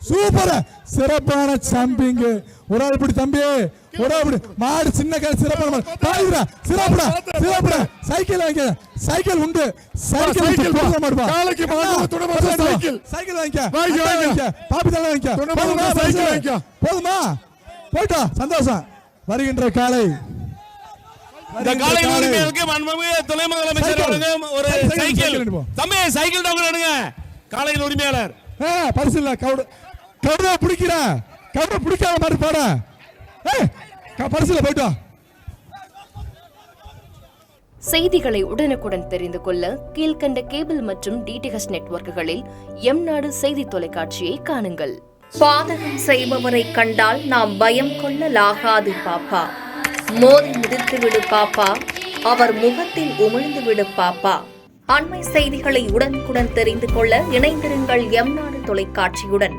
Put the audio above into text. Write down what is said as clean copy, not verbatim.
Super சிறப்பான jumping. ஒரு ஆள் இப்படி தம்பி, ஒரு ஆள் இப்படி மாடு சின்ன கை சிறப்பான பாருடா, சிறப்புடா. சைக்கிள் வாங்க, சைக்கிள் உண்டு, சைக்கிள் போட மாட்டா. காலைக்கு மாடு துணை சைக்கிள், சைக்கிள் வாங்க, பாப்பி தலை வாங்க, சைக்கிள் வாங்க. போதுமா? போய்ட்டா, சந்தோஷம். வருகின்ற காலை, இந்த காலை உரிமையாளருக்கு மாண்புமிகு துணை முதலமைச்சர் அவர்கள் ஒரு சைக்கிள் தம்பி, சைக்கிள் தான் எடுங்க. காலையின் உரிமையாளர் பரிசு இல்ல. கவுட பிடிக்கிறா, கவுட பிடிக்காத மாதிரி போட பரிசுல போயிட்டோம். செய்திகளை உடனுக்குடன் தெரிந்து கொள்ள கீழ்கண்ட கேபிள் மற்றும் டிடிஎச் நெட்வொர்க்குகளில் எம் நாடு செய்தி தொலைக்காட்சியை காணுங்கள். பாதகம் செய்பவரை கண்டால் நாம் பயம் கொள்ளலாகாது பாப்பா. மோதி மிதித்து விடு பாப்பா, அவர் முகத்தில் உமிழ்ந்து விடு பாப்பா. அண்மை செய்திகளை உடனுக்குடன் தெரிந்து கொள்ள இணைந்திருங்கள் எம் நாடு தொலைக்காட்சியுடன்.